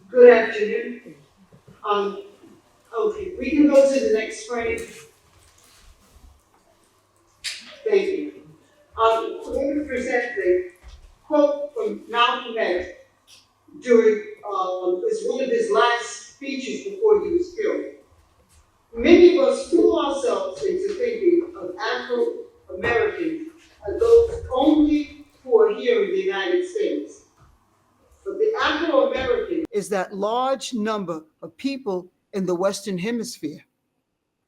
Good afternoon. Um, okay, we can go to the next frame. Thank you. I'm going to present the quote from Malcolm X during it's one of his last speeches before he was killed. Many of us fool ourselves into thinking of Afro-Americans as those only who are here in the United States. But the Afro-American is that large number of people in the Western Hemisphere,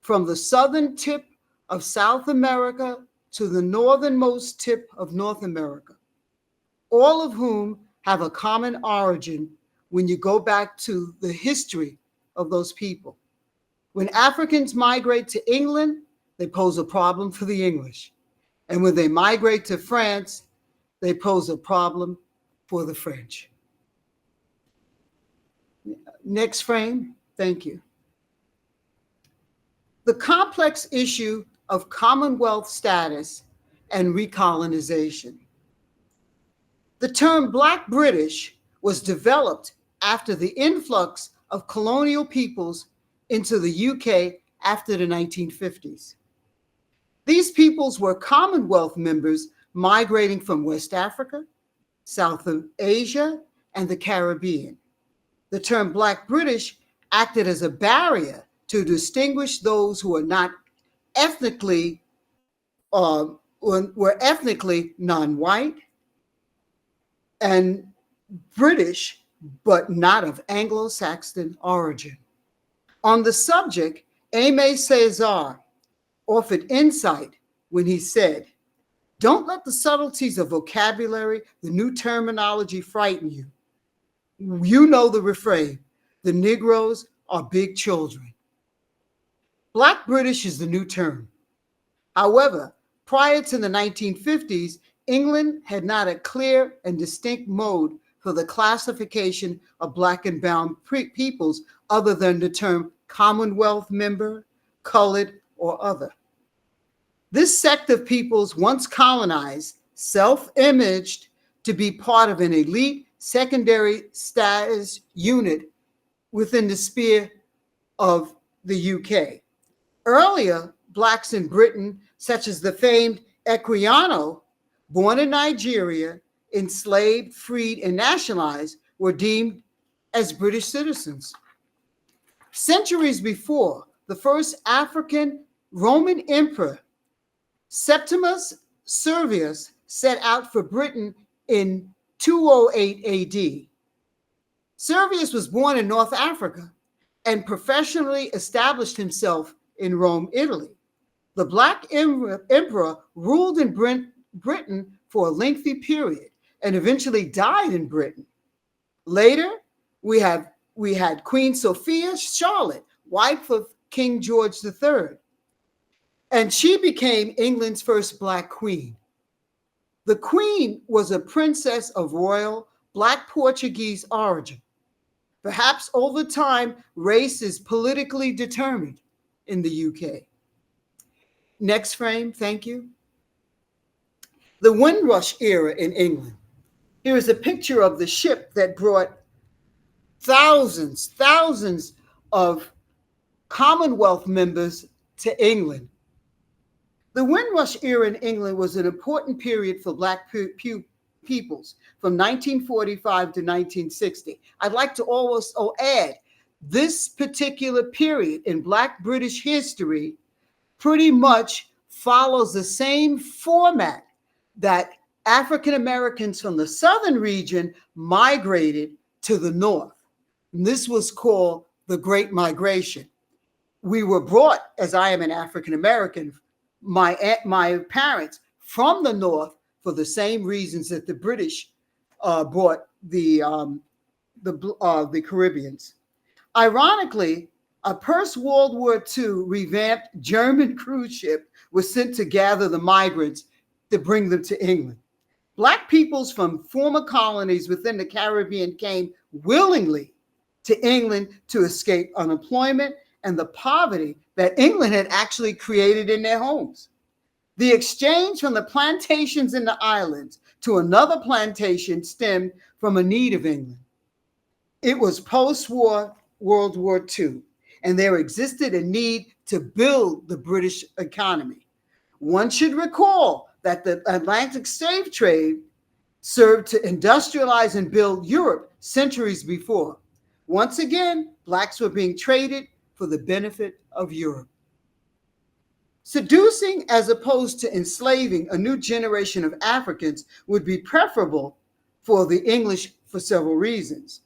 from the southern tip of South America to the northernmost tip of North America, all of whom have a common origin when you go back to the history of those people. When Africans migrate to England, they pose a problem for the English. And when they migrate to France, they pose a problem for the French. Next frame. Thank you. The complex issue of Commonwealth status and recolonization. The term Black British was developed after the influx of colonial peoples into the UK after the 1950s. These peoples were Commonwealth members migrating from West Africa, South Asia, and the Caribbean. The term Black British acted as a barrier to distinguish those who are not ethnically were ethnically non-white and British, but not of Anglo-Saxon origin. On the subject, Aimé Césaire offered insight when he said, "Don't let the subtleties of vocabulary, the new terminology frighten you. You know the refrain, the Negroes are big children." Black British is the new term. However, prior to the 1950s, England had not a clear and distinct mode for the classification of Black and brown peoples other than the term Commonwealth member, colored, or other. This sect of peoples, once colonized, self-imaged to be part of an elite secondary status unit within the sphere of the UK. Earlier, Blacks in Britain, such as the famed Equiano, born in Nigeria, enslaved, freed, and nationalized, were deemed as British citizens. Centuries before, the first African Roman emperor, Septimus Severus, set out for Britain in 208 AD. Severus was born in North Africa and professionally established himself in Rome, Italy. The Black emperor ruled in Britain for a lengthy period and eventually died in Britain. Later, we had Queen Sophia Charlotte, wife of King George III, and she became England's first Black queen. The queen was a princess of royal Black Portuguese origin. Perhaps over time, race is politically determined in the UK. Next frame, thank you. The Windrush era in England. Here is a picture of the ship that brought thousands of Commonwealth members to England. The Windrush era in England was an important period for Black peoples from 1945 to 1960. I'd like to also add this particular period in Black British history pretty much follows the same format that African Americans from the southern region migrated to the north. And this was called the Great Migration. We were brought, as I am an African American, my parents from the north for the same reasons that the British brought the Caribbeans. Ironically, a post-World War II revamped German cruise ship was sent to gather the migrants to bring them to England. Black peoples from former colonies within the Caribbean came willingly to England to escape unemployment and the poverty that England had actually created in their homes. The exchange from the plantations in the islands to another plantation stemmed from a need of England. It was post-war World War II, and there existed a need to build the British economy. One should recall that the Atlantic slave trade served to industrialize and build Europe centuries before. Once again, blacks were being traded for the benefit of Europe. Seducing as opposed to enslaving a new generation of Africans would be preferable for the English for several reasons.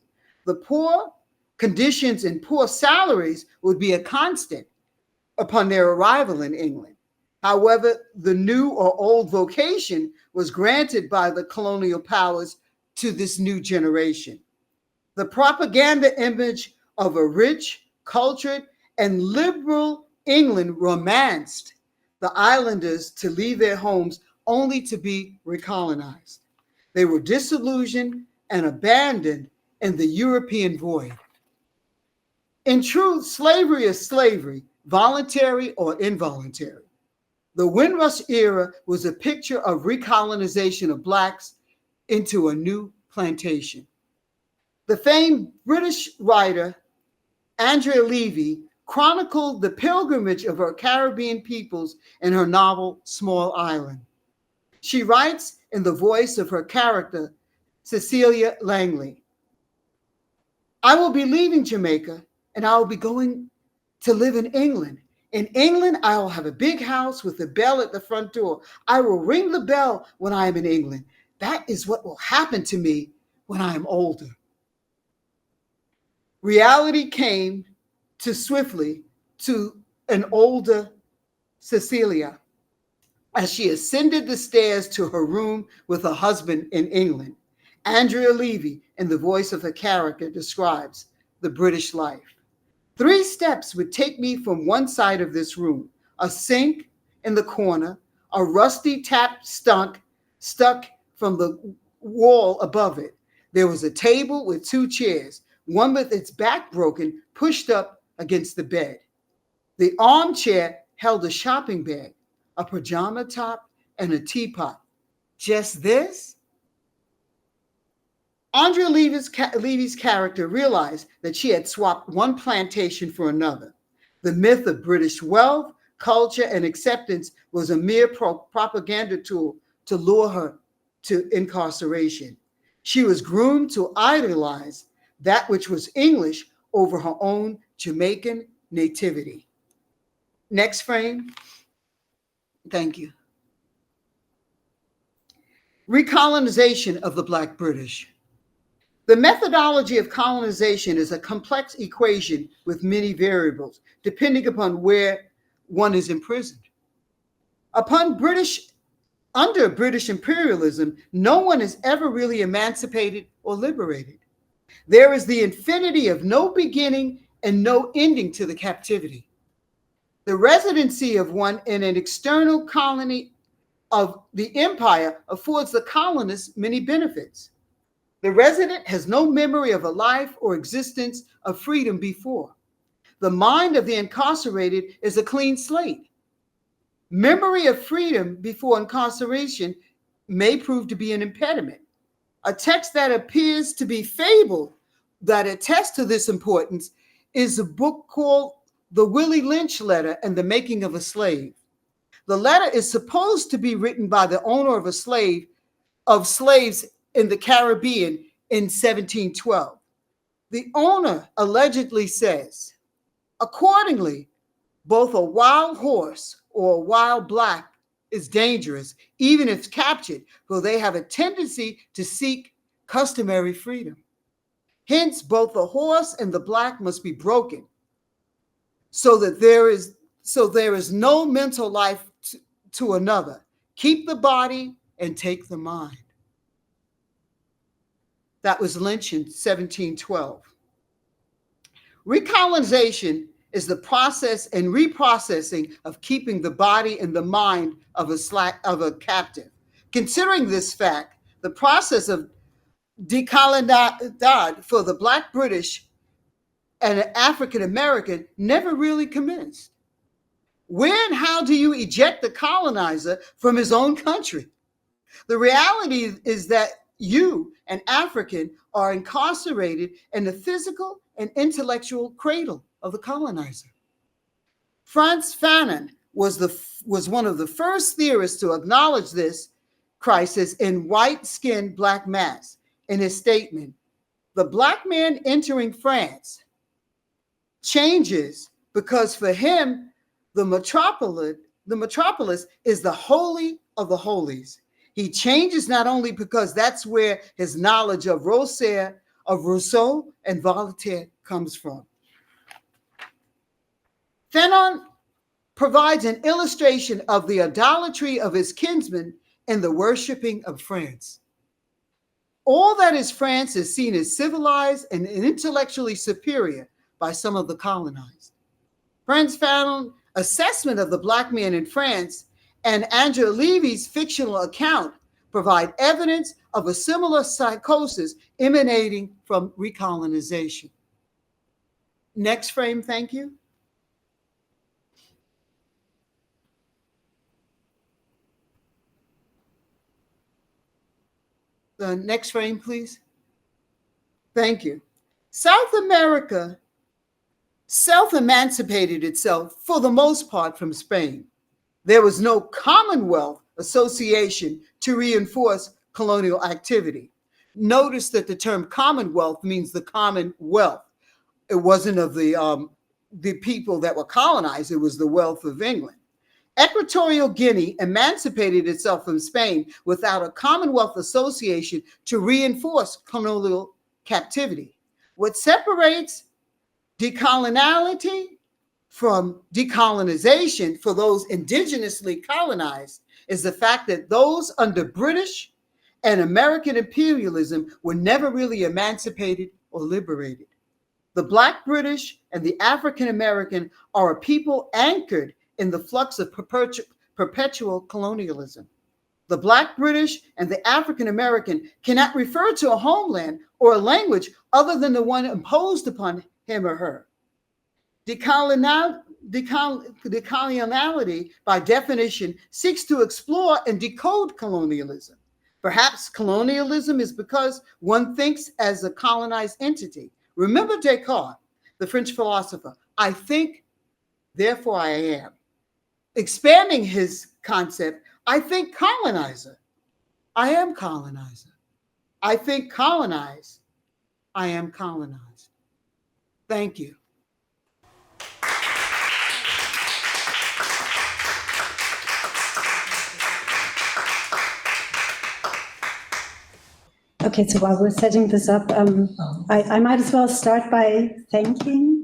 The poor conditions and poor salaries would be a constant upon their arrival in England. However, the new or old vocation was granted by the colonial powers to this new generation. The propaganda image of a rich, cultured, and liberal England romanced the islanders to leave their homes only to be recolonized. They were disillusioned and abandoned in the European void. In truth, slavery is slavery, voluntary or involuntary. The Windrush era was a picture of recolonization of blacks into a new plantation. The famed British writer Andrea Levy chronicled the pilgrimage of her Caribbean peoples in her novel Small Island. She writes in the voice of her character, Cecilia Langley, "I will be leaving Jamaica and I will be going to live in England. In England, I will have a big house with a bell at the front door. I will ring the bell when I am in England. That is what will happen to me when I am older." Reality came too swiftly to an older Cecilia as she ascended the stairs to her room with her husband in England. Andrea Levy, in the voice of her character, describes the British life. "3 steps would take me from one side of this room: a sink in the corner, a rusty tap stuck from the wall above it. There was a table with 2 chairs, one with its back broken, pushed up against the bed. The armchair held a shopping bag, a pajama top, and a teapot. Just this?" Andrea Levy's character realized that she had swapped one plantation for another. The myth of British wealth, culture, and acceptance was a mere propaganda tool to lure her to incarceration. She was groomed to idolize that which was English over her own Jamaican nativity. Next frame. Thank you. Recolonization of the Black British. The methodology of colonization is a complex equation with many variables, depending upon where one is imprisoned. Under British imperialism, no one is ever really emancipated or liberated. There is the infinity of no beginning and no ending to the captivity. The residency of one in an external colony of the empire affords the colonists many benefits. The resident has no memory of a life or existence of freedom before. The mind of the incarcerated is a clean slate. Memory of freedom before incarceration may prove to be an impediment. A text that appears to be fabled that attests to this importance is a book called The Willie Lynch Letter and the Making of a Slave. The letter is supposed to be written by the owner of slaves in the Caribbean in 1712. The owner allegedly says, "Accordingly, both a wild horse or a wild black is dangerous, even if captured, for they have a tendency to seek customary freedom. Hence, both the horse and the black must be broken, so there is no mental life to another. Keep the body and take the mind." That was Lynch in 1712. Recolonization is the process and reprocessing of keeping the body and the mind of a captive. Considering this fact, the process of decolonization for the Black British and African American never really commenced. Where and how do you eject the colonizer from his own country? The reality is that you, an African, are incarcerated in the physical and intellectual cradle of the colonizer. Frantz Fanon was one of the first theorists to acknowledge this crisis in White-Skinned Black Mass in his statement, "The Black man entering France changes because for him, the metropolis is the holy of the holies. He changes not only because that's where his knowledge of Rousseau, and Voltaire comes from." Fanon provides an illustration of the idolatry of his kinsmen in the worshiping of France. All that is France is seen as civilized and intellectually superior by some of the colonized. Frantz Fanon's assessment of the Black man in France and Andrea Levy's fictional account provide evidence of a similar psychosis emanating from recolonization. Next frame, thank you. The next frame, please. Thank you. South America self-emancipated itself for the most part from Spain. There was no Commonwealth association to reinforce colonial activity. Notice that the term Commonwealth means the common wealth. It wasn't of the people that were colonized, it was the wealth of England. Equatorial Guinea emancipated itself from Spain without a Commonwealth association to reinforce colonial captivity. What separates decoloniality from decolonization for those indigenously colonized is the fact that those under British and American imperialism were never really emancipated or liberated. The Black British and the African American are a people anchored in the flux of perpetual colonialism. The Black British and the African American cannot refer to a homeland or a language other than the one imposed upon him or her. Decoloniality, by definition, seeks to explore and decode colonialism. Perhaps colonialism is because one thinks as a colonized entity. Remember Descartes, the French philosopher, I think, therefore I am. Expanding his concept, I think colonizer, I am colonizer. I think colonize, I am colonized. Thank you. Okay, so while we're setting this up, I might as well start by thanking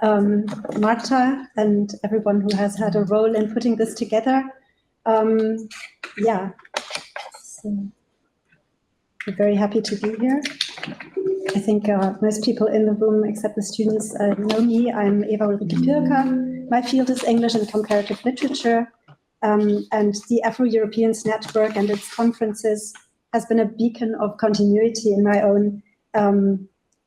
Marta and everyone who has had a role in putting this together. Yeah, so we're very happy to be here. I think most people in the room, except the students, know me. I'm Ulrike. My field is English and comparative literature, and the Afro-Europeans Network and its conferences has been a beacon of continuity in my own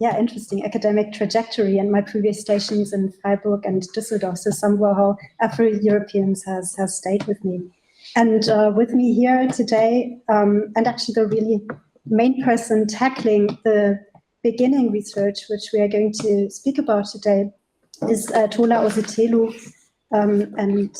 interesting academic trajectory and my previous stations in Freiburg and Düsseldorf. So somehow Afro-Europeans has stayed with me. And with me here today, and actually the really main person tackling the beginning research, which we are going to speak about today, is Tola Ozitelu, and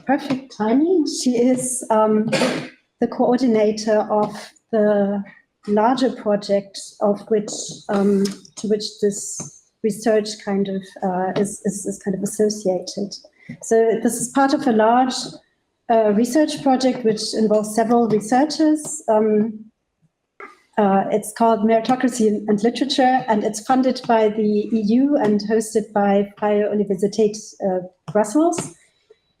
perfect timing. She is the coordinator of the larger project of which to which this research kind of is kind of associated. So this is part of a large research project which involves several researchers. It's called Meritocracy and Literature, and it's funded by the EU and hosted by Freie Universität Brussels.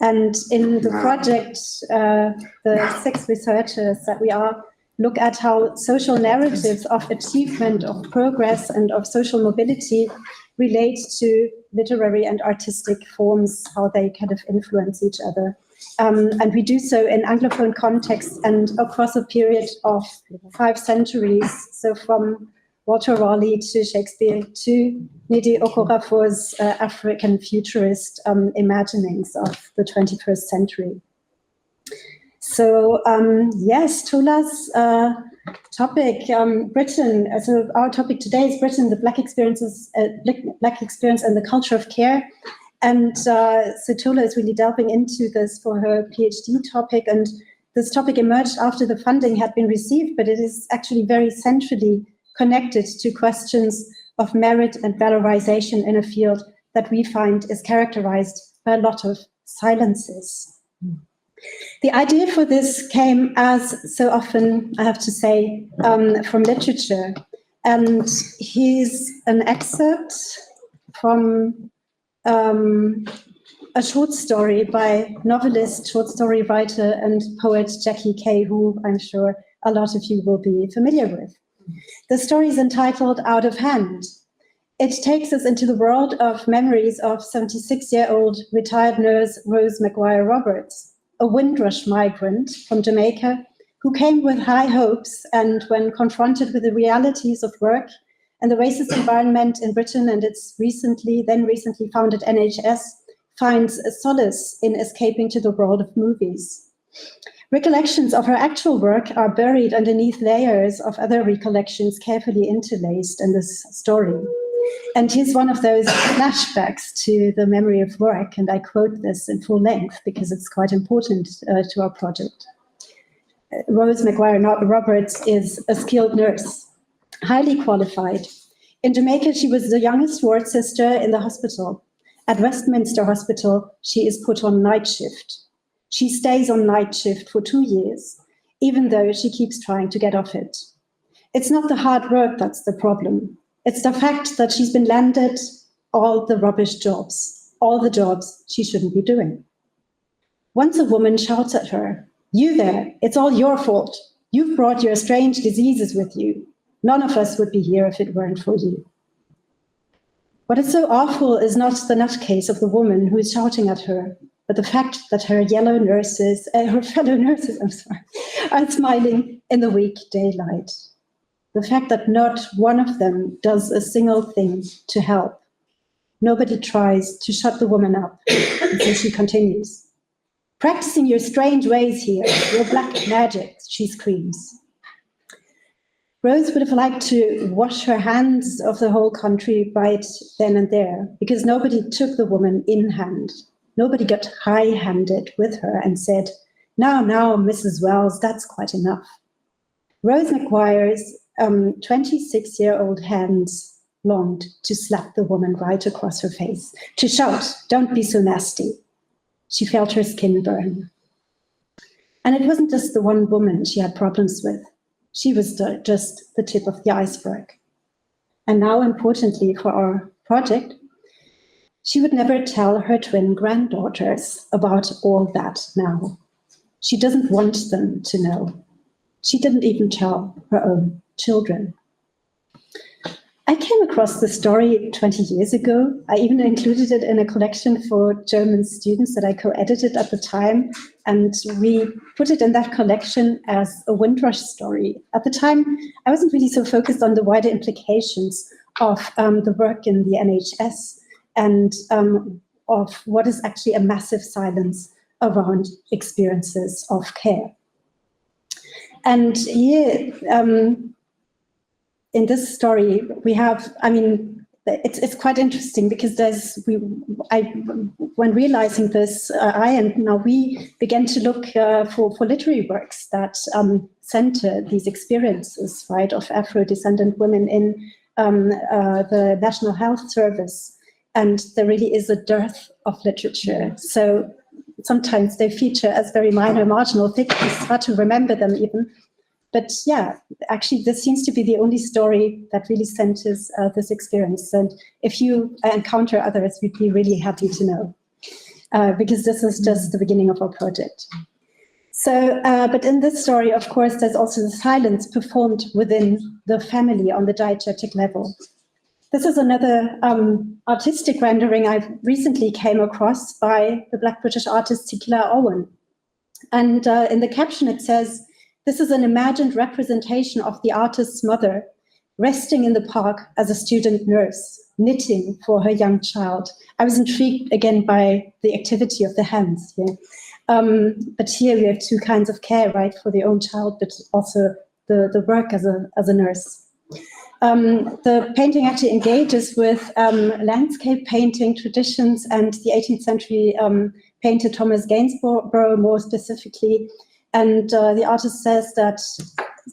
And in the project, the 6 researchers that we are look at how social narratives of achievement, of progress, and of social mobility relate to literary and artistic forms, how they kind of influence each other. And we do so in Anglophone context and across a period of 5 centuries, so from Walter Raleigh to Shakespeare to Nnedi Okorafor's African futurist imaginings of the 21st century. So yes, Tola's topic, Britain. So our topic today is Britain, the Black experiences, Black experience and the culture of care. And so Tola is really delving into this for her PhD topic. And this topic emerged after the funding had been received, but it is actually very centrally connected to questions of merit and valorization in a field that we find is characterized by a lot of silences. The idea for this came, as so often, I have to say, from literature. And here's an excerpt from a short story by novelist, short story writer, and poet Jackie Kay, who I'm sure a lot of you will be familiar with. The story is entitled Out of Hand. It takes us into the world of memories of 76-year-old retired nurse Rose McGuire Roberts, a Windrush migrant from Jamaica who came with high hopes, and when confronted with the realities of work and the racist environment in Britain and its recently founded NHS, finds a solace in escaping to the world of movies. Recollections of her actual work are buried underneath layers of other recollections carefully interlaced in this story. And here's one of those flashbacks to the memory of work, and I quote this in full length because it's quite important to our project. Rose McGuire Roberts is a skilled nurse, highly qualified. In Jamaica, she was the youngest ward sister in the hospital. At Westminster Hospital, she is put on night shift. She stays on night shift for 2 years, even though she keeps trying to get off it. It's not the hard work that's the problem. It's the fact that she's been landed all the rubbish jobs, all the jobs she shouldn't be doing. Once a woman shouts at her, "You there, it's all your fault. You've brought your strange diseases with you. None of us would be here if it weren't for you." What is so awful is not the nutcase of the woman who is shouting at her, but the fact that her fellow nurses, are smiling in the weak daylight. The fact that not one of them does a single thing to help. Nobody tries to shut the woman up, and so she continues. "Practicing your strange ways here, your black magic," she screams. Rose would have liked to wash her hands of the whole country right then and there, because nobody took the woman in hand. Nobody got high-handed with her and said, now, Mrs. Wells, that's quite enough. Rose McGuire's 26-year-old hands longed to slap the woman right across her face, to shout, "Don't be so nasty." She felt her skin burn. And it wasn't just the one woman she had problems with. She was just the tip of the iceberg. And now, importantly for our project, she would never tell her twin granddaughters about all that now. She doesn't want them to know. She didn't even tell her own children. I came across the story 20 years ago. I even included it in a collection for German students that I co-edited at the time, and we put it in that collection as a Windrush story. At the time, I wasn't really so focused on the wider implications of the work in the NHS and of what is actually a massive silence around experiences of care. And here, in this story, we have, it's quite interesting because when realizing this, we began to look for literary works that center these experiences, right, of Afro-descendant women in the National Health Service. And there really is a dearth of literature. So sometimes they feature as very minor, marginal figures. It's hard to remember them even. But yeah, actually, this seems to be the only story that really centers this experience. And if you encounter others, we'd be really happy to know, because this is just the beginning of our project. So, but in this story, of course, there's also the silence performed within the family on the diegetic level. This is another artistic rendering I recently came across by the Black British artist Tikila Owen. And in the caption, it says, "This is an imagined representation of the artist's mother resting in the park as a student nurse, knitting for her young child." I was intrigued again by the activity of the hands here. But here we have two kinds of care, right, for the own child, but also the work as a nurse. The painting actually engages with landscape painting traditions and the 18th century painter Thomas Gainsborough more specifically. And the artist says that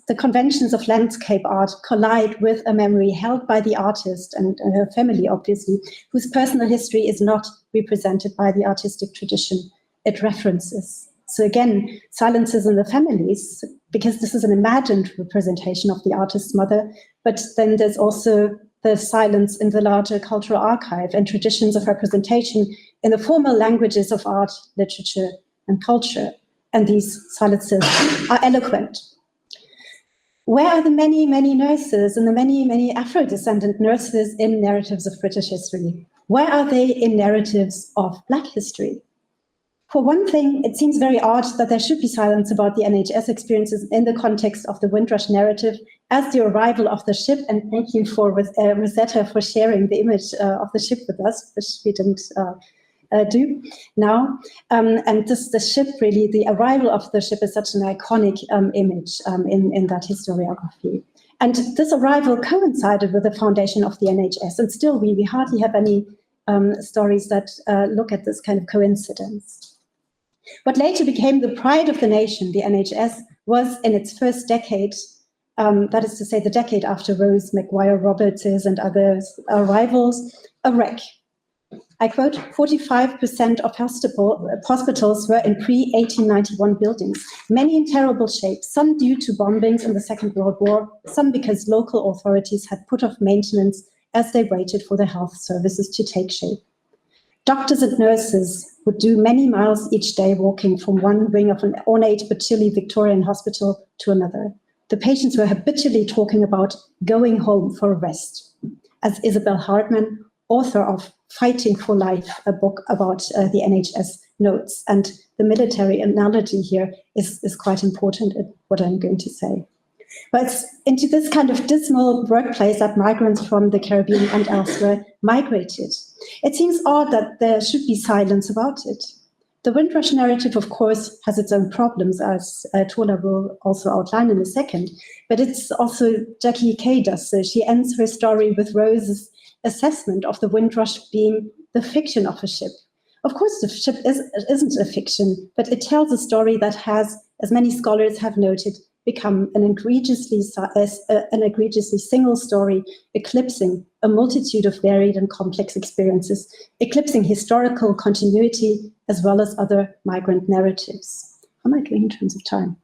the conventions of landscape art collide with a memory held by the artist and her family, obviously, whose personal history is not represented by the artistic tradition it references. So again, silences in the families, because this is an imagined representation of the artist's mother, but then there's also the silence in the larger cultural archive and traditions of representation in the formal languages of art, literature, and culture. And these silences are eloquent. Where are the many, many nurses and the many, many Afro-descendant nurses in narratives of British history? Where are they in narratives of Black history? For one thing, it seems very odd that there should be silence about the NHS experiences in the context of the Windrush narrative as the arrival of the ship, and thank you for Rosetta for sharing the image of the ship with us, which we didn't do now. And the ship, really, the arrival of the ship is such an iconic image in that historiography. And this arrival coincided with the foundation of the NHS, and still we hardly have any stories that look at this kind of coincidence. What later became the pride of the nation, the NHS, was in its first decade, that is to say the decade after Rose McGuire-Roberts' and others' arrivals, a wreck. I quote, 45% of hospitals were in pre-1891 buildings, many in terrible shape, some due to bombings in the Second World War, some because local authorities had put off maintenance as they waited for the health services to take shape. Doctors and nurses would do many miles each day walking from one wing of an ornate but chilly Victorian hospital to another. The patients were habitually talking about going home for a rest. As Isabel Hartman, author of Fighting for Life, a book about the NHS, notes, and the military analogy here is quite important in what I'm going to say. But it's into this kind of dismal workplace that migrants from the Caribbean and elsewhere migrated. It seems odd that there should be silence about it. The Windrush narrative, of course, has its own problems, as Tola will also outline in a second, but it's also Jackie Kay does so. She ends her story with Rose's assessment of the Windrush being the fiction of a ship. Of course, the ship isn't a fiction, but it tells a story that has, as many scholars have noted, become an egregiously single story, eclipsing a multitude of varied and complex experiences, eclipsing historical continuity as well as other migrant narratives. How am I doing in terms of time?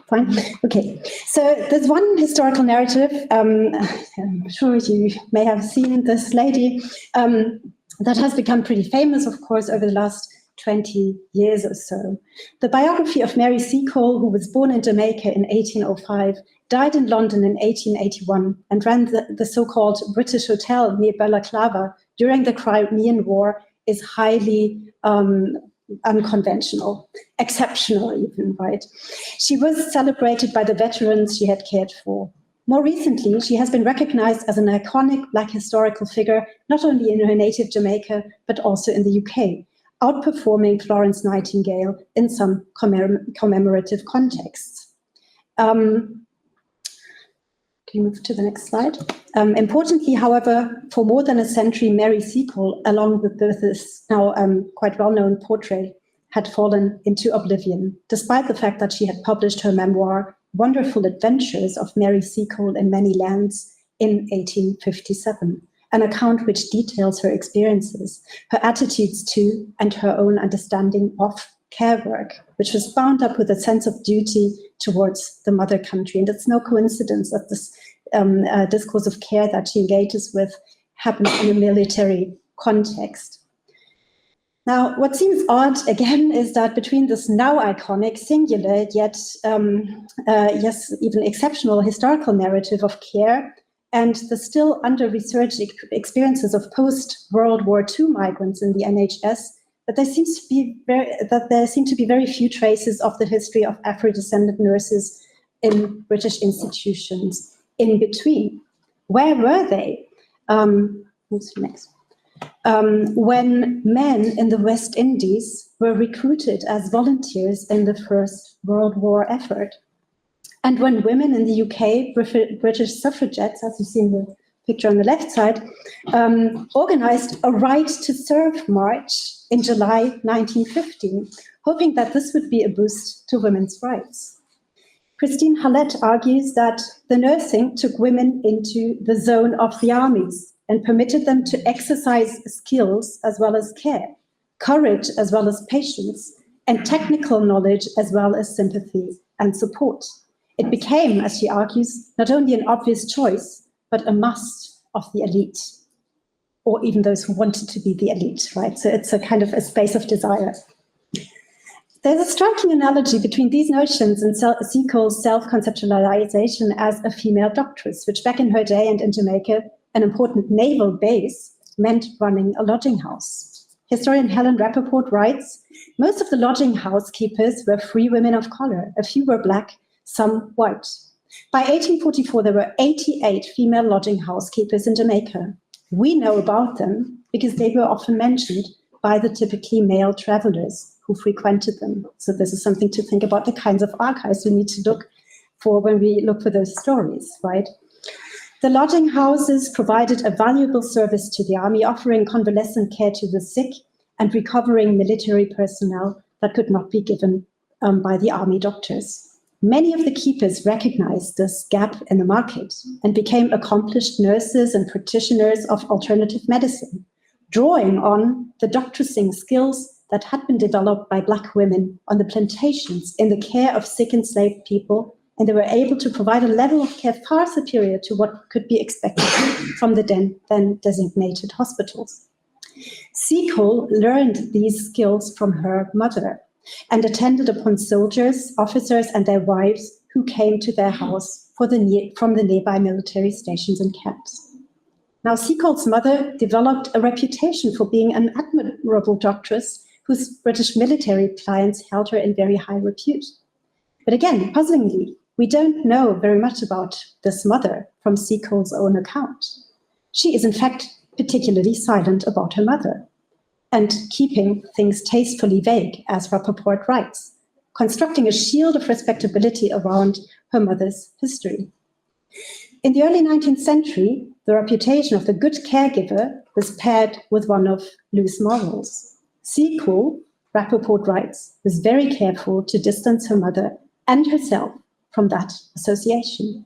Fine. Okay. So there's one historical narrative. I'm sure you may have seen this lady that has become pretty famous, of course, over the last 20 years or so. The biography of Mary Seacole, who was born in Jamaica in 1805, died in London in 1881, and ran the so-called British Hotel near Balaclava during the Crimean War, is highly unconventional, exceptional even, right? She was celebrated by the veterans she had cared for. More recently, she has been recognized as an iconic Black historical figure, not only in her native Jamaica, but also in the UK, outperforming Florence Nightingale in some commemorative contexts. Can you move to the next slide? Importantly, however, for more than a century, Mary Seacole, along with this now quite well-known portrait, had fallen into oblivion, despite the fact that she had published her memoir, Wonderful Adventures of Mary Seacole in Many Lands, in 1857, an account which details her experiences, her attitudes to, and her own understanding of care work, which was bound up with a sense of duty towards the mother country. And it's no coincidence that this discourse of care that she engages with happens in a military context. Now, what seems odd, again, is that between this now iconic, singular, yet, yes, even exceptional historical narrative of care and the still under-researched experiences of post-World War II migrants in the NHS, that there seem to be very few traces of the history of Afro-descendant nurses in British institutions in between. Where were they? What's next? when men in the West Indies were recruited as volunteers in the First World War effort. And when women in the UK, British suffragettes, as you see in the picture on the left side, organized a Right to Serve march in July 1915, hoping that this would be a boost to women's rights. Christine Hallett argues that the nursing took women into the zone of the armies and permitted them to exercise skills as well as care, courage as well as patience, and technical knowledge as well as sympathy and support. It became, as she argues, not only an obvious choice, but a must of the elite, or even those who wanted to be the elite, right? So it's a kind of a space of desire. There's a striking analogy between these notions and Seacole's self-conceptualization as a female doctress, which back in her day and in Jamaica, an important naval base, meant running a lodging house. Historian Helen Rappaport writes, most of the lodging house keepers were free women of color. A few were black, some white. By 1844, there were 88 female lodging house keepers in Jamaica. We know about them because they were often mentioned by the typically male travelers who frequented them. So this is something to think about, the kinds of archives we need to look for when we look for those stories, right? The lodging houses provided a valuable service to the army, offering convalescent care to the sick and recovering military personnel that could not be given by the army doctors. Many of the keepers recognized this gap in the market and became accomplished nurses and practitioners of alternative medicine, drawing on the doctorsing skills that had been developed by Black women on the plantations in the care of sick enslaved people, and they were able to provide a level of care far superior to what could be expected from the then designated hospitals. Seacole learned these skills from her mother and attended upon soldiers, officers, and their wives who came to their house from the nearby military stations and camps. Now, Seacole's mother developed a reputation for being an admirable doctress whose British military clients held her in very high repute. But again, puzzlingly, we don't know very much about this mother from Seacole's own account. She is in fact particularly silent about her mother and keeping things tastefully vague, as Rappaport writes, constructing a shield of respectability around her mother's history. In the early 19th century, the reputation of the good caregiver was paired with one of loose morals. Seacole, Rappaport writes, was very careful to distance her mother and herself from that association.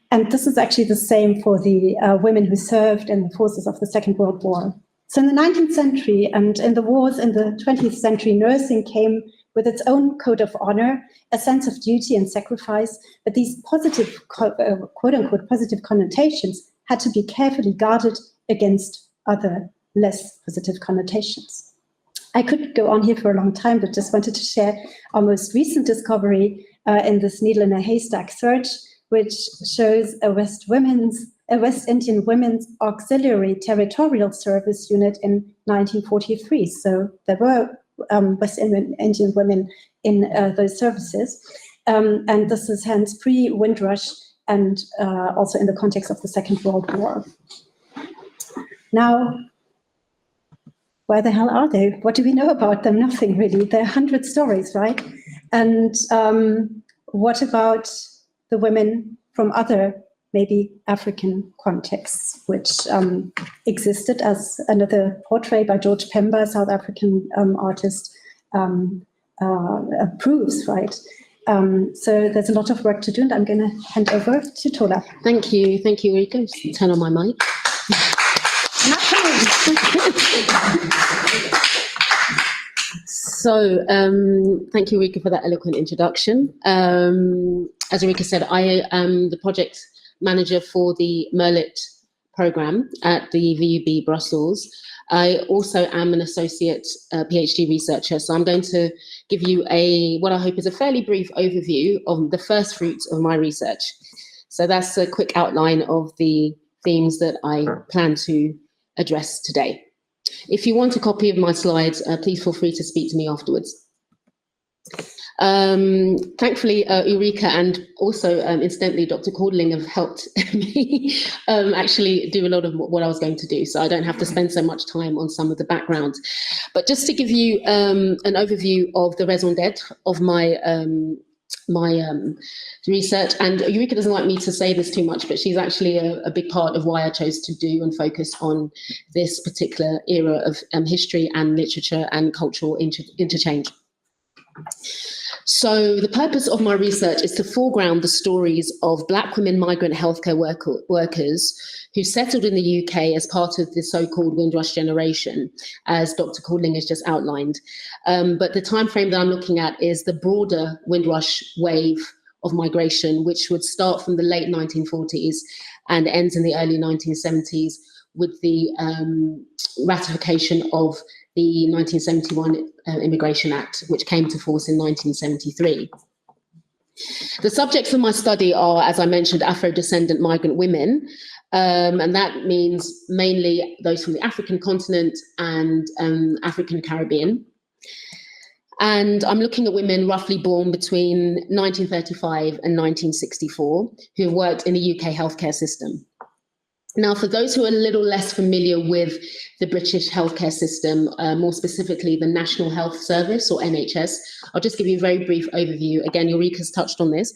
And this is actually the same for the women who served in the forces of the Second World War. So in the 19th century and in the wars in the 20th century, nursing came with its own code of honor, a sense of duty and sacrifice, but these positive, quote-unquote, positive connotations had to be carefully guarded against other less positive connotations. I could go on here for a long time, but just wanted to share our most recent discovery in this needle in a haystack search, which shows a West Indian Women's Auxiliary Territorial Service unit in 1943. So there were West Indian women in those services. And this is hence pre-Windrush and also in the context of the Second World War. Now, where the hell are they? What do we know about them? Nothing really. There are 100 stories, right? And what about the women from other, maybe African contexts, which existed, as another portrait by George Pemba, South African artist, proves, right? So there's a lot of work to do, and I'm going to hand over to Tola. Thank you, Ulrike. Just turn on my mic. So, thank you, Ulrike, for that eloquent introduction. As Ulrike said, I am the project manager for the Merlit program at the VUB Brussels. I also am an associate PhD researcher, so I'm going to give you what I hope is a fairly brief overview of the first fruits of my research. So that's a quick outline of the themes that I plan to address today. If you want a copy of my slides, please feel free to speak to me afterwards. Thankfully, Ulrike and also, incidentally, Dr. Codling have helped me actually do a lot of what I was going to do, so I don't have to spend so much time on some of the background. But just to give you an overview of the raison d'être of my research, and Ulrike doesn't like me to say this too much, but she's actually a big part of why I chose to do and focus on this particular era of history and literature and cultural interchange. So the purpose of my research is to foreground the stories of Black women migrant healthcare workers who settled in the UK as part of the so-called Windrush generation, as Dr. Codling has just outlined. But the time frame that I'm looking at is the broader Windrush wave of migration, which would start from the late 1940s and ends in the early 1970s with the ratification of the 1971 Immigration Act, which came to force in 1973. The subjects of my study are, as I mentioned, Afro-descendant migrant women, and that means mainly those from the African continent and African Caribbean. And I'm looking at women roughly born between 1935 and 1964 who have worked in the UK healthcare system. Now, for those who are a little less familiar with the British healthcare system, more specifically the National Health Service, or NHS, I'll just give you a very brief overview. Again, Ulrike's touched on this.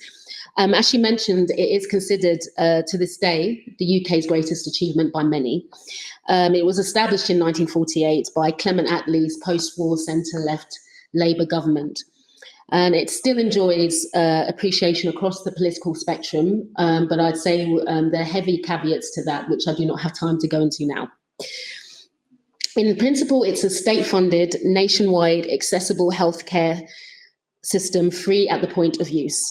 As she mentioned, it is considered to this day the UK's greatest achievement by many. It was established in 1948 by Clement Attlee's post-war centre-left Labour government. And it still enjoys appreciation across the political spectrum, but I'd say there are heavy caveats to that, which I do not have time to go into now. In principle, it's a state-funded, nationwide, accessible healthcare system, free at the point of use.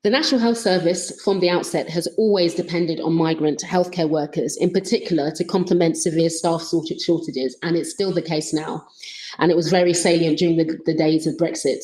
The National Health Service, from the outset, has always depended on migrant healthcare workers, in particular, to complement severe staff shortages, and it's still the case now. And it was very salient during the days of Brexit.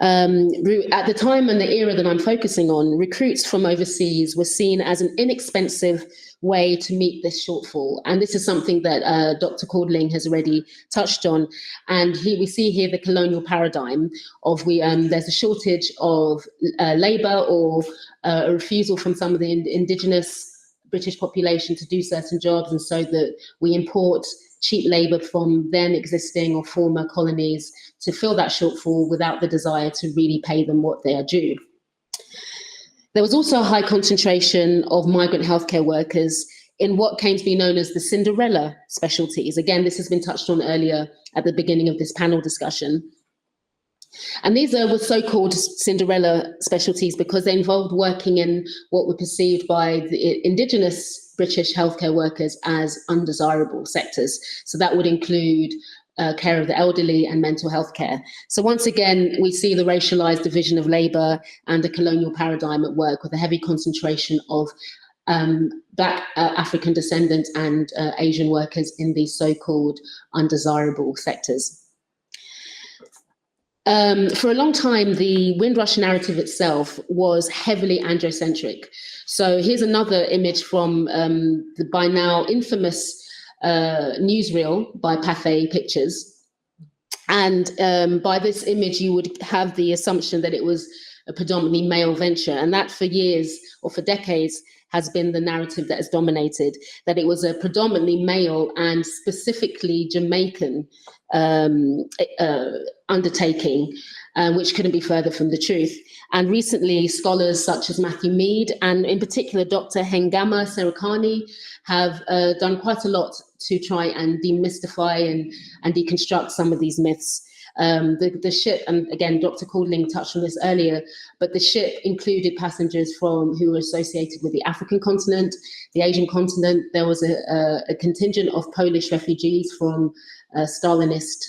At the time and the era that I'm focusing on, recruits from overseas were seen as an inexpensive way to meet this shortfall. And this is something that Dr. Codling has already touched on. And we see here the colonial paradigm of there's a shortage of labour or a refusal from some of the indigenous British population to do certain jobs, and so that we import cheap labour from then existing or former colonies to fill that shortfall without the desire to really pay them what they are due. There was also a high concentration of migrant healthcare workers in what came to be known as the Cinderella specialties. Again, this has been touched on earlier at the beginning of this panel discussion. And these were so-called Cinderella specialties because they involved working in what were perceived by the indigenous British healthcare workers as undesirable sectors. So that would include care of the elderly and mental health care. So once again, we see the racialized division of labour and the colonial paradigm at work with a heavy concentration of Black African descendant and Asian workers in these so-called undesirable sectors. For a long time, the Windrush narrative itself was heavily androcentric. So here's another image from the by now infamous newsreel by Pathé Pictures. And by this image, you would have the assumption that it was a predominantly male venture. And that for years or for decades has been the narrative that has dominated, that it was a predominantly male and specifically Jamaican undertaking, which couldn't be further from the truth. And recently, scholars such as Matthew Mead and in particular Dr. Hengama Serikani have done quite a lot to try and demystify and deconstruct some of these myths. The ship, and again, Dr. Codling touched on this earlier, but the ship included passengers who were associated with the African continent, the Asian continent. There was a contingent of Polish refugees from Stalinist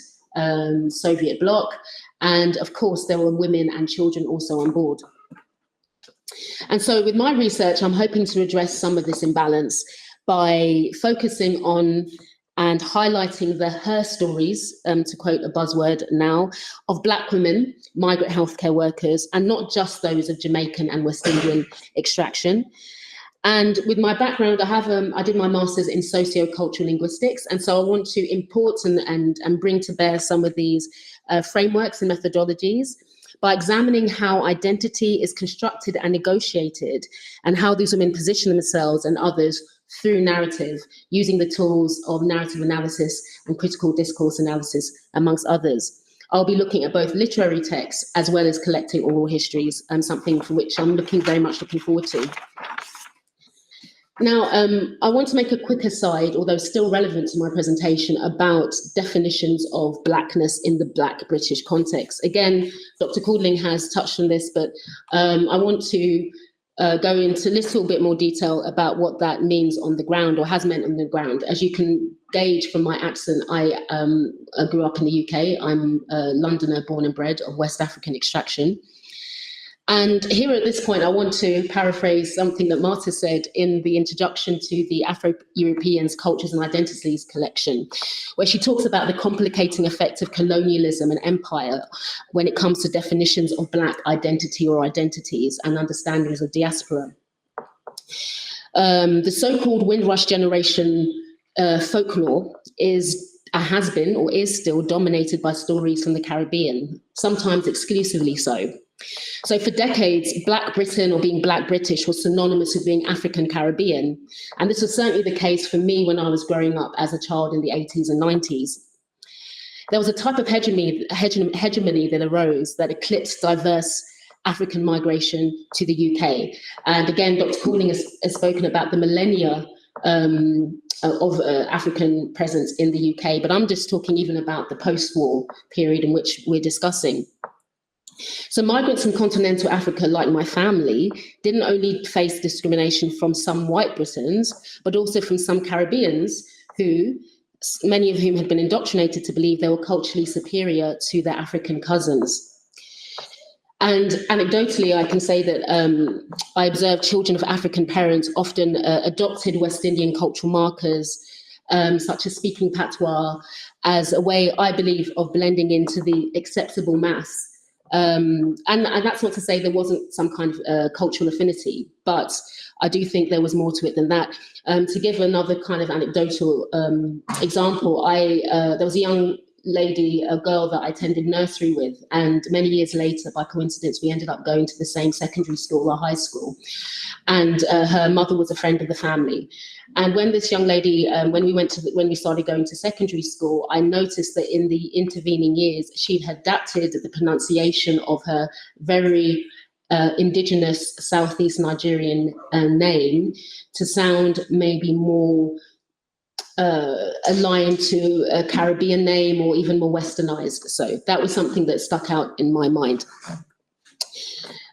Soviet bloc. And of course, there were women and children also on board. And so with my research, I'm hoping to address some of this imbalance by focusing on and highlighting the her stories, to quote a buzzword now, of Black women, migrant healthcare workers, and not just those of Jamaican and West Indian extraction. And with my background, I did my master's in socio-cultural linguistics, and so I want to import and bring to bear some of these frameworks and methodologies by examining how identity is constructed and negotiated, and how these women position themselves and others through narrative, using the tools of narrative analysis and critical discourse analysis, amongst others. I'll be looking at both literary texts as well as collecting oral histories, something for which I'm very much looking forward to. Now, I want to make a quick aside, although still relevant to my presentation, about definitions of Blackness in the Black British context. Again, Dr. Codling has touched on this, but I want to go into a little bit more detail about what that means on the ground, or has meant on the ground. As you can gauge from my accent, I grew up in the UK. I'm a Londoner born and bred of West African extraction. And here at this point, I want to paraphrase something that Marta said in the introduction to the Afro-Europeans, Cultures and Identities collection, where she talks about the complicating effect of colonialism and empire when it comes to definitions of Black identity or identities and understandings of diaspora. The so-called Windrush generation folklore has been or is still dominated by stories from the Caribbean, sometimes exclusively so. So for decades, Black Britain or being Black British was synonymous with being African Caribbean. And this was certainly the case for me when I was growing up as a child in the 80s and 90s. There was a type of hegemony that arose that eclipsed diverse African migration to the UK. And again, Dr. Codling has spoken about the millennia of African presence in the UK, but I'm just talking even about the post-war period in which we're discussing. So migrants from continental Africa, like my family, didn't only face discrimination from some white Britons, but also from some Caribbeans who, many of whom had been indoctrinated to believe they were culturally superior to their African cousins. And anecdotally, I can say that I observed children of African parents often adopted West Indian cultural markers, such as speaking patois, as a way, I believe, of blending into the acceptable mass. And that's not to say there wasn't some kind of cultural affinity, but I do think there was more to it than that. To give another kind of anecdotal example, there was a young lady, a girl that I attended nursery with, and many years later, by coincidence, we ended up going to the same secondary school or high school, and her mother was a friend of the family. And when this young lady, when we started going to secondary school, I noticed that in the intervening years, she'd adapted the pronunciation of her very indigenous Southeast Nigerian name to sound maybe more aligned to a Caribbean name or even more westernized. So that was something that stuck out in my mind.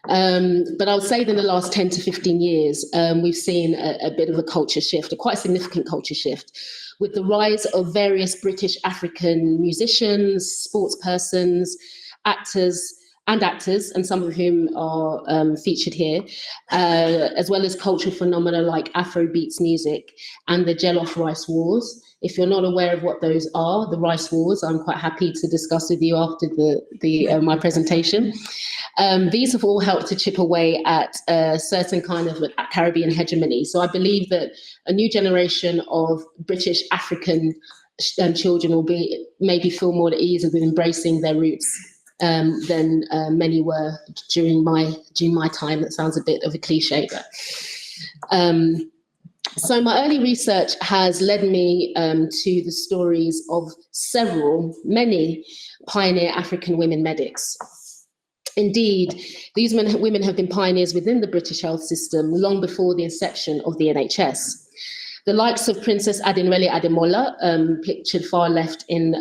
But I would say that in the last 10 to 15 years, we've seen a bit of a culture shift, a quite significant culture shift, with the rise of various British African musicians, sports persons, actors, and some of whom are featured here, as well as cultural phenomena like Afrobeats music and the Jollof Rice Wars. If you're not aware of what those are, the Rice Wars, I'm quite happy to discuss with you after my presentation. These have all helped to chip away at a certain kind of Caribbean hegemony. So I believe that a new generation of British African children will maybe feel more at ease with embracing their roots than many were during my time. That sounds a bit of a cliche, but so my early research has led me to the stories of many pioneer African women medics. Indeed, these women have been pioneers within the British health system long before the inception of the NHS. The likes of Princess Adinwele Ademola, pictured far left in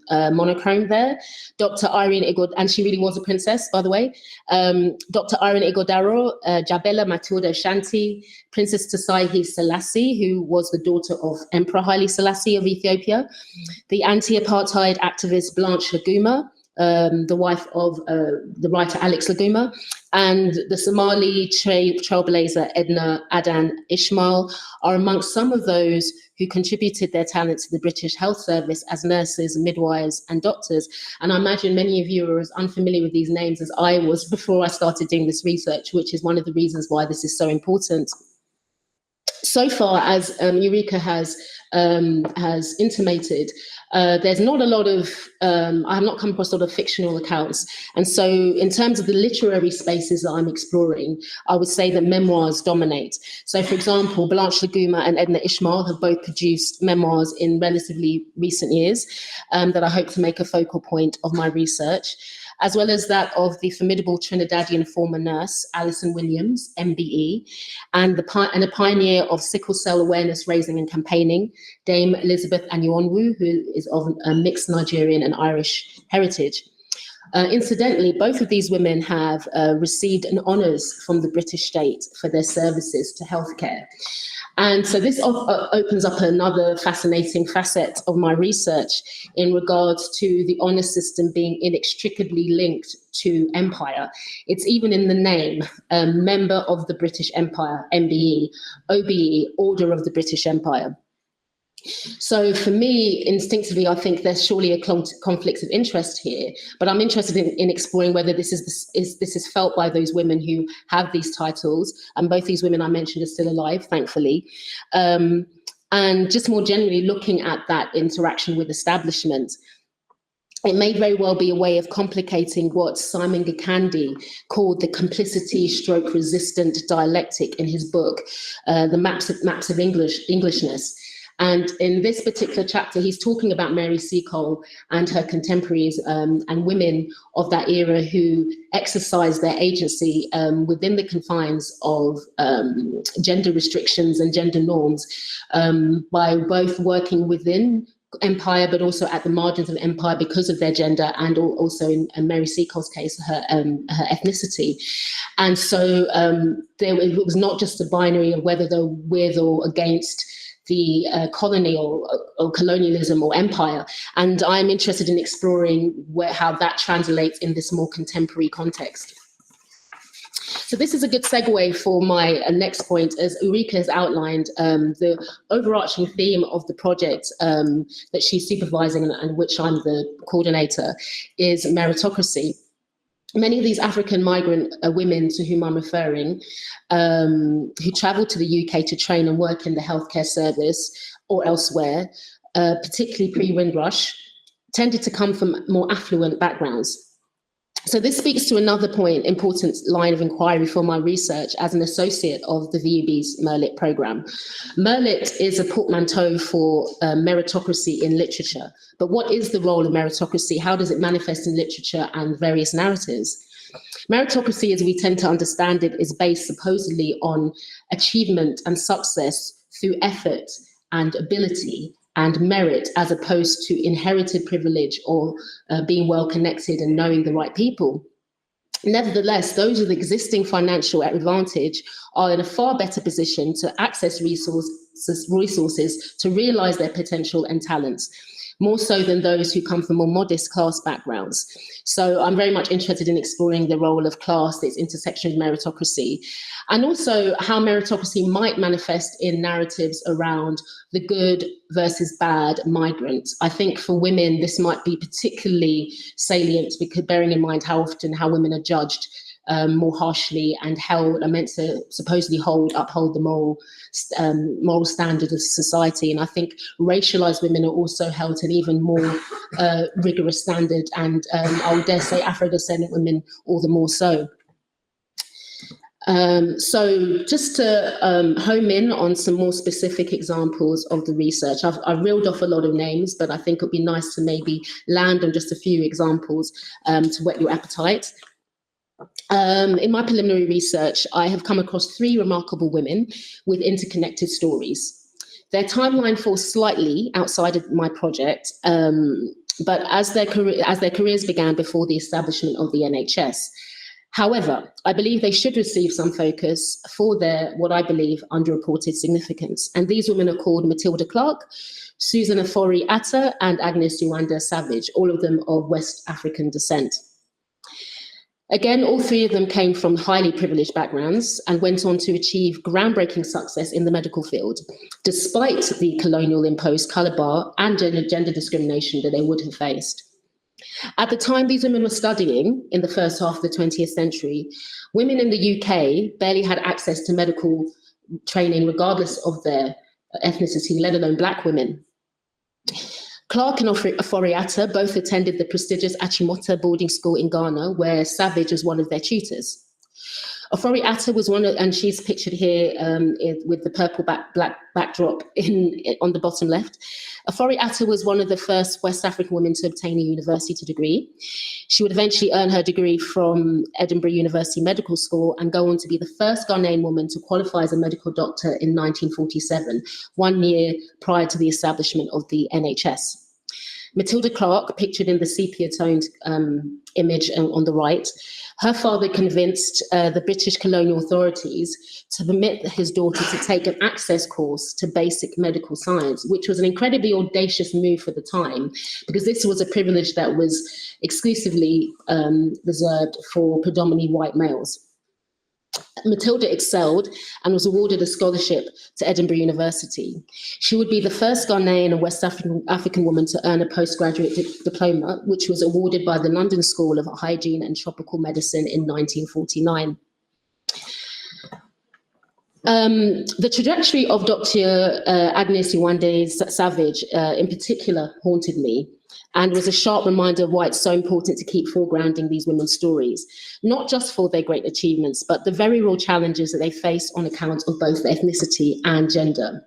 monochrome there, Dr. Irene Igod, and she really was a princess, by the way, Dr. Irene Igodaro, Jabela Matilda Shanti, Princess Tasaihi Selassie, who was the daughter of Emperor Haile Selassie of Ethiopia, the anti-apartheid activist Blanche Laguma, the wife of the writer Alex Laguma, and the Somali trailblazer Edna Adan Ishmael are amongst some of those who contributed their talent to the British Health Service as nurses, midwives, and doctors. And I imagine many of you are as unfamiliar with these names as I was before I started doing this research, which is one of the reasons why this is so important. so far, as Ulrike has intimated, there's not a lot of, I have not come across a lot of fictional accounts. And so in terms of the literary spaces that I'm exploring, I would say that memoirs dominate. So for example, Blanche Laguma and Edna Ishmael have both produced memoirs in relatively recent years that I hope to make a focal point of my research, as well as that of the formidable Trinidadian former nurse, Alison Williams, MBE, and a pioneer of sickle cell awareness raising and campaigning, Dame Elizabeth Anyonwu, who is of a mixed Nigerian and Irish heritage. Incidentally, both of these women have received an honours from the British state for their services to healthcare. And so this opens up another fascinating facet of my research in regards to the honour system being inextricably linked to empire. It's even in the name, Member of the British Empire, MBE, OBE, Order of the British Empire. So for me, instinctively, I think there's surely a conflict of interest here, but I'm interested in exploring whether this is felt by those women who have these titles, and both these women I mentioned are still alive, thankfully, and just more generally looking at that interaction with establishment. It may very well be a way of complicating what Simon Gikandi called the complicity/resistant dialectic in his book, The Maps of Englishness. And in this particular chapter, he's talking about Mary Seacole and her contemporaries and women of that era who exercised their agency within the confines of gender restrictions and gender norms by both working within empire, but also at the margins of empire because of their gender, and also in Mary Seacole's case, her ethnicity. And so it was not just a binary of whether they're with or against the colony or colonialism or empire. And I'm interested in exploring how that translates in this more contemporary context. So this is a good segue for my next point. As Ulrike has outlined, the overarching theme of the project that she's supervising and which I'm the coordinator is meritocracy. Many of these African migrant women to whom I'm referring, who traveled to the UK to train and work in the healthcare service or elsewhere, particularly pre-Windrush, tended to come from more affluent backgrounds. So this speaks to another important line of inquiry for my research as an associate of the VUB's Merlit programme. Merlit is a portmanteau for meritocracy in literature. But what is the role of meritocracy? How does it manifest in literature and various narratives? Meritocracy, as we tend to understand it, is based supposedly on achievement and success through effort and ability and merit, as opposed to inherited privilege or being well connected and knowing the right people. Nevertheless, those with existing financial advantage are in a far better position to access resources to realize their potential and talents, more so than those who come from more modest class backgrounds. So I'm very much interested in exploring the role of class, its intersection with meritocracy, and also how meritocracy might manifest in narratives around the good versus bad migrant. I think for women, this might be particularly salient because bearing in mind how often how women are judged more harshly and are meant to supposedly uphold the moral standard of society. And I think racialized women are also held to an even more rigorous standard, and I would dare say Afro-descendant women all the more so. So just to home in on some more specific examples of the research, I've reeled off a lot of names, but I think it would be nice to maybe land on just a few examples to whet your appetite. In my preliminary research, I have come across 3 remarkable women with interconnected stories. Their timeline falls slightly outside of my project, but as their careers began before the establishment of the NHS. However, I believe they should receive some focus for their, what I believe, underreported significance. And these women are called Matilda Clark, Susan Afori Atta, and Agnes Uwanda Savage, all of them of West African descent. Again, all 3 of them came from highly privileged backgrounds and went on to achieve groundbreaking success in the medical field, despite the colonial imposed colour bar and gender discrimination that they would have faced. At the time these women were studying, in the first half of the 20th century, women in the UK barely had access to medical training regardless of their ethnicity, let alone Black women. Clark and Afroeuropen both attended the prestigious Achimota boarding school in Ghana, where Savage was one of their tutors. Afroeuropen was one of, and she's pictured here with the purple black backdrop on the bottom left. Afroeuropen was one of the first West African women to obtain a university degree. She would eventually earn her degree from Edinburgh University Medical School and go on to be the first Ghanaian woman to qualify as a medical doctor in 1947, 1 year prior to the establishment of the NHS. Matilda Clark, pictured in the sepia-toned image on the right, her father convinced the British colonial authorities to permit his daughter to take an access course to basic medical science, which was an incredibly audacious move for the time, because this was a privilege that was exclusively reserved for predominantly white males. Matilda excelled and was awarded a scholarship to Edinburgh University. She would be the first Ghanaian and West African woman to earn a postgraduate diploma, which was awarded by the London School of Hygiene and Tropical Medicine in 1949. The trajectory of Dr. Agnes Iwande Savage in particular haunted me, and was a sharp reminder of why it's so important to keep foregrounding these women's stories, not just for their great achievements, but the very real challenges that they face on account of both ethnicity and gender.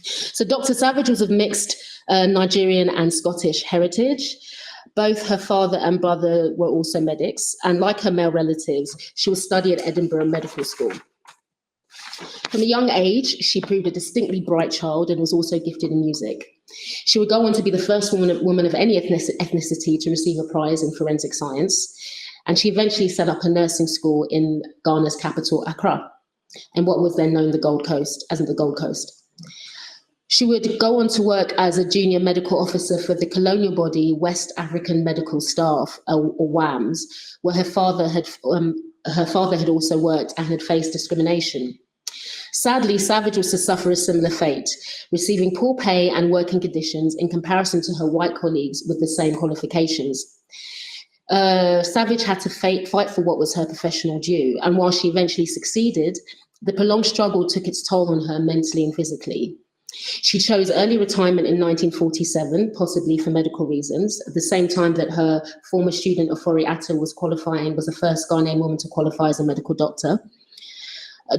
So Dr. Savage was of mixed Nigerian and Scottish heritage. Both her father and brother were also medics, and like her male relatives, she was studying at Edinburgh Medical School. From a young age, she proved a distinctly bright child and was also gifted in music. She would go on to be the first woman of any ethnicity to receive a prize in forensic science, and she eventually set up a nursing school in Ghana's capital, Accra, and what was then known the Gold Coast. She would go on to work as a junior medical officer for the colonial body West African Medical Staff, or WAMS, where her father had also worked and had faced discrimination. Sadly, Savage was to suffer a similar fate, receiving poor pay and working conditions in comparison to her white colleagues with the same qualifications. Savage had to fight for what was her professional due, and while she eventually succeeded, the prolonged struggle took its toll on her mentally and physically. She chose early retirement in 1947, possibly for medical reasons, at the same time that her former student, Afroeuropen, was the first Ghanaian woman to qualify as a medical doctor.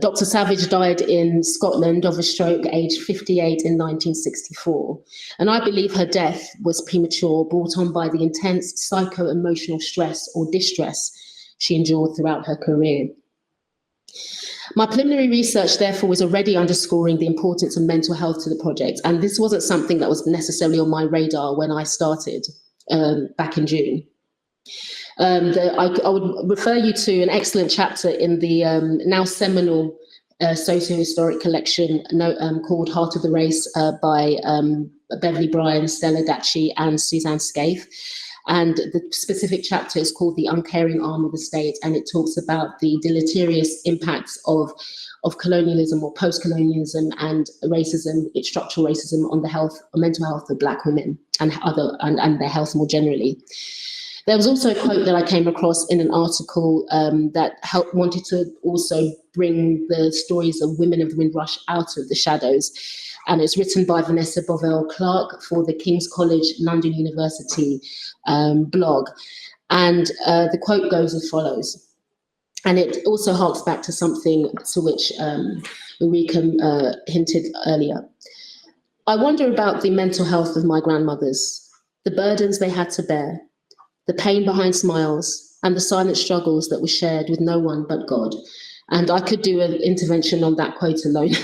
Dr. Savage died in Scotland of a stroke aged 58 in 1964. And I believe her death was premature, brought on by the intense psycho-emotional stress or distress she endured throughout her career. My preliminary research, therefore, was already underscoring the importance of mental health to the project. And this wasn't something that was necessarily on my radar when I started back in June. I would refer you to an excellent chapter in the now seminal socio-historic collection called Heart of the Race by Beverly Bryan, Stella Daci, and Suzanne Scaife. And the specific chapter is called The Uncaring Arm of the State, and it talks about the deleterious impacts of colonialism or post-colonialism and racism, its structural racism on the health or mental health of Black women and their health more generally. There was also a quote that I came across in an article that wanted to also bring the stories of women of the Windrush out of the shadows. And it's written by Vanessa Bovell Clark for the King's College London University blog. And the quote goes as follows. And it also harks back to something to which Ulrike hinted earlier. I wonder about the mental health of my grandmothers, the burdens they had to bear, the pain behind smiles, and the silent struggles that were shared with no one but God. And I could do an intervention on that quote alone.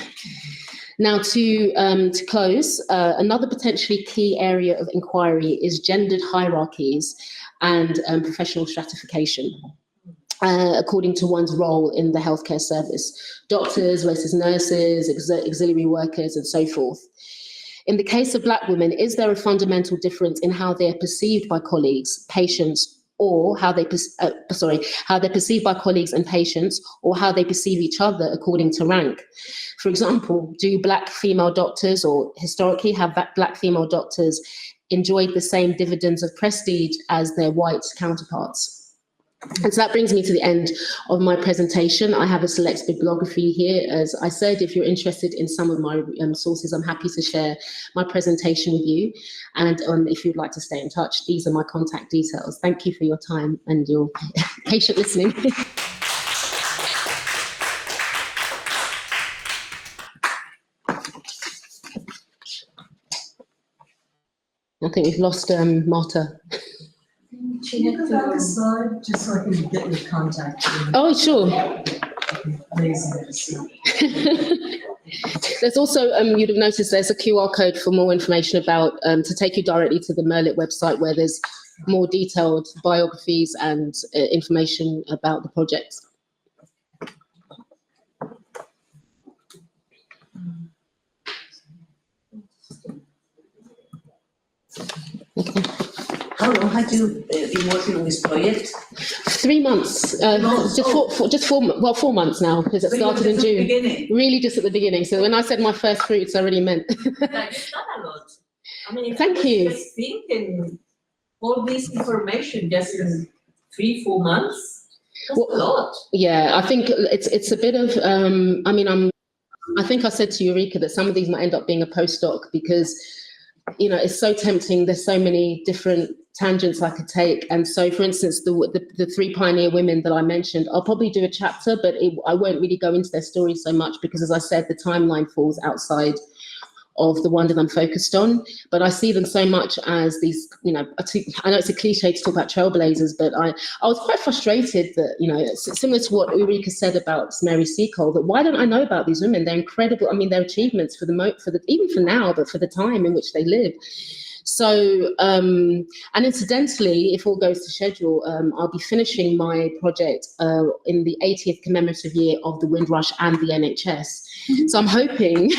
Now, to close, another potentially key area of inquiry is gendered hierarchies and professional stratification, according to one's role in the healthcare service, doctors versus nurses, auxiliary workers, and so forth. In the case of Black women, is there a fundamental difference in how they are perceived by colleagues, patients, or how they're perceived by colleagues and patients, or how they perceive each other according to rank? For example, do Black female doctors, or historically have Black female doctors enjoyed the same dividends of prestige as their white counterparts? And so that brings me to the end of my presentation. I have a selected bibliography here. As I said, if you're interested in some of my sources, I'm happy to share my presentation with you. And if you'd like to stay in touch, these are my contact details. Thank you for your time and your patient listening. I think we've lost Marta. Can you go back a slide just so I can get your contact? Oh, sure. Amazing to see. There's also, you'd have noticed there's a QR code for more information about, to take you directly to the Merlit website where there's more detailed biographies and information about the project. Okay. How long had you been working on this project? 3 months, just 4 months now, because it started in June. Really just at the beginning. So when I said my first fruits, I really meant. That's not a lot. I mean, Thank you. Just thinking all this information just in 3-4 months. That's a lot. Yeah, I think it's a bit of, I think I said to Ulrike that some of these might end up being a postdoc because, you know, it's so tempting. There's so many different tangents I could take. And so, for instance, the 3 pioneer women that I mentioned, I'll probably do a chapter, but I won't really go into their stories so much because, as I said, the timeline falls outside of the one that I'm focused on. But I see them so much as these, you know, I know it's a cliche to talk about trailblazers, but I was quite frustrated that, you know, similar to what Ulrike said about Mary Seacole, that why don't I know about these women? They're incredible. I mean, their achievements for even for now, but for the time in which they live. So, and incidentally, if all goes to schedule, I'll be finishing my project in the 80th commemorative year of the Windrush and the NHS. So I'm hoping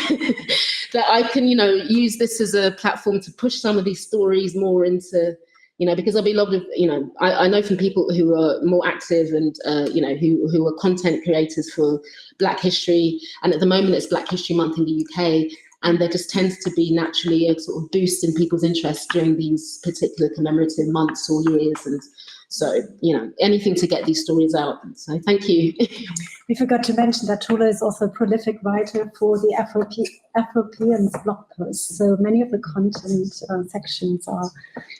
that I can, you know, use this as a platform to push some of these stories more into, you know, because there'll be a lot of, you know, I know from people who are more active and, you know, who are content creators for Black history. And at the moment it's Black History Month in the UK. And there just tends to be naturally a sort of boost in people's interest during these particular commemorative months or years. And so, you know, anything to get these stories out. So thank you. We forgot to mention that Tola is also a prolific writer for the Afroeuropeans blog posts. So many of the content sections are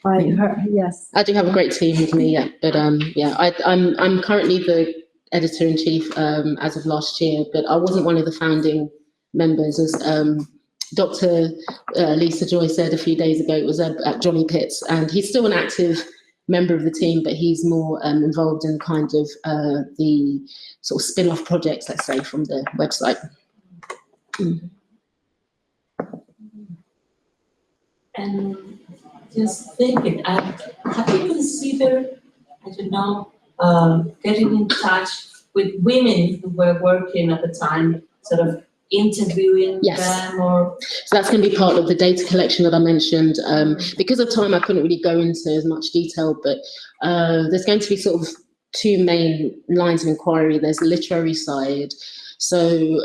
by her. Yes. I do have a great team with me, yeah. But yeah, I'm currently the editor-in-chief as of last year, but I wasn't one of the founding members. As Dr. Lisa Joy said a few days ago, it was at Johnny Pitts, and he's still an active member of the team, but he's more involved in kind of the sort of spin-off projects, let's say, from the website. And just thinking, have you considered, I don't know, getting in touch with women who were working at the time, sort of interviewing them? Or so that's going to be part of the data collection that I mentioned. Because of time, I couldn't really go into as much detail, but there's going to be sort of 2 main lines of inquiry. There's the literary side. So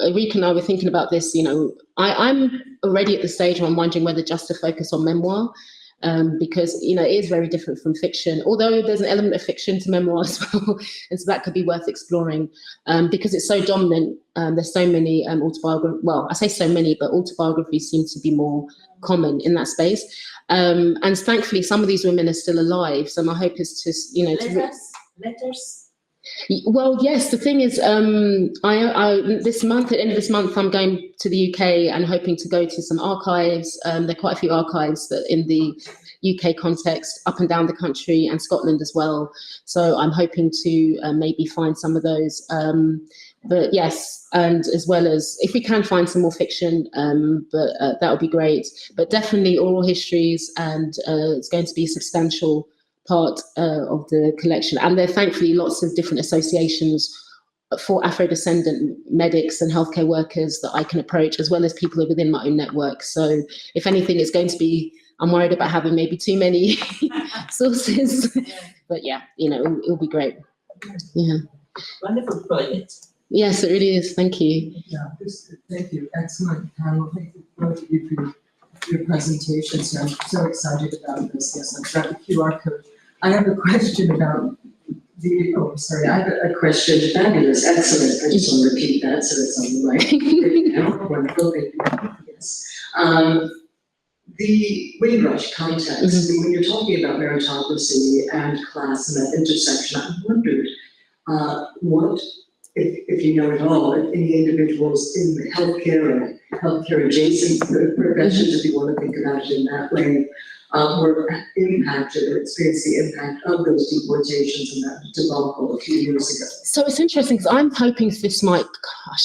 Ulrike and I were thinking about this, you know, I'm already at the stage where I'm wondering whether just to focus on memoir, because, you know, it is very different from fiction, although there's an element of fiction to memoir as well. And so that could be worth exploring because it's so dominant. There's so many autobiographies. Well, I say so many, but autobiographies seem to be more common in that space. And thankfully, some of these women are still alive. So my hope is to, you know, letters. Well, yes. The thing is, this month, at the end of this month, I'm going to the UK and hoping to go to some archives. There are quite a few archives that in the UK context, up and down the country, and Scotland as well. So I'm hoping to maybe find some of those. But yes, and as well as if we can find some more fiction, but that would be great. But definitely oral histories, and it's going to be a substantial part of the collection. And there are thankfully lots of different associations for Afro-descendant medics and healthcare workers that I can approach, as well as people who are within my own network. So if anything, it's going to be, I'm worried about having maybe too many sources, but yeah, you know, it'll be great. Yeah. Wonderful project. Yes, it really is. Thank you. Yeah, thank you. Excellent panel. Thank you both of you for your presentations. I'm so excited about this. Yes, I've got the QR code. I have a question about Sorry, I have a question. Fabulous, excellent. I just want to repeat that so it's on the right. Wonderful, thank you. Yes. The Windrush context, when you're talking about meritocracy and class and that intersection, I wondered what, if you know at all, if any individuals in the healthcare or healthcare adjacent professions, if you want to think about it in that way, were impacted or experienced the impact of those deportations and that debacle a few years ago. So it's interesting because I'm hoping this might,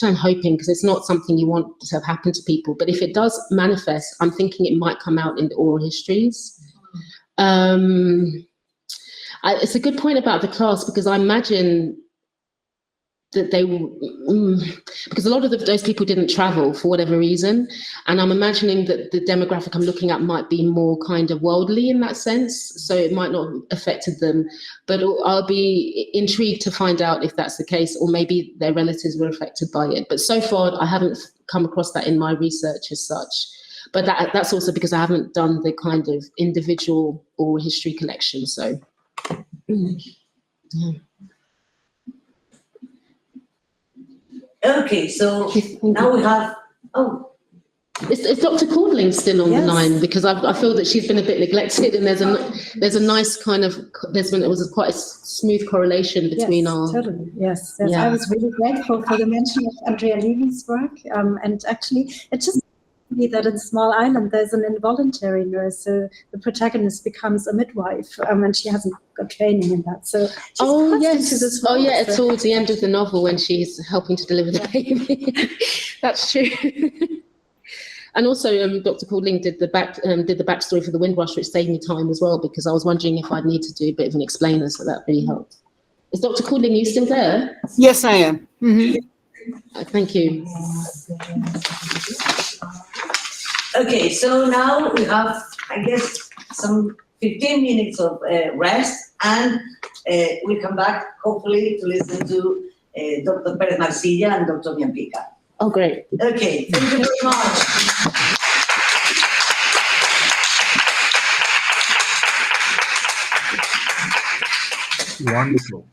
I'm hoping because it's not something you want to have happen to people, but if it does manifest, I'm thinking it might come out in the oral histories. It's a good point about the class because I imagine that they will, because a lot of those people didn't travel for whatever reason. And I'm imagining that the demographic I'm looking at might be more kind of worldly in that sense. So it might not have affected them, but I'll be intrigued to find out if that's the case, or maybe their relatives were affected by it. But so far, I haven't come across that in my research as such. But that's also because I haven't done the kind of individual oral history collection. So, yeah. Okay, so now we have, Is Dr. Codling still on the Yes. line? Because I feel that she's been a bit neglected, and there's a nice kind of it was quite a smooth correlation between Yes, our. totally. Yes. Yeah. I was really grateful for the mention of Andrea Levy's work. And actually, it just me that in Small Island there's an involuntary nurse, so the protagonist becomes a midwife, and she hasn't got training in that. So she's thrust into this role, yeah, so- towards the end of the novel when she's helping to deliver the baby. That's true. And also, Dr. Codling did the backstory for the Windrush, which saved me time as well, because I was wondering if I'd need to do a bit of an explainer, so that really helped. Is Dr. Codling, you still there? Yes, I am. Thank you. okay, so now we have, I guess, some 15 minutes of rest, and we'll come back, hopefully, to listen to Dr. Perez Marcilla and Dr. Bianpica. Oh, great. Okay, thank you very much. Wonderful.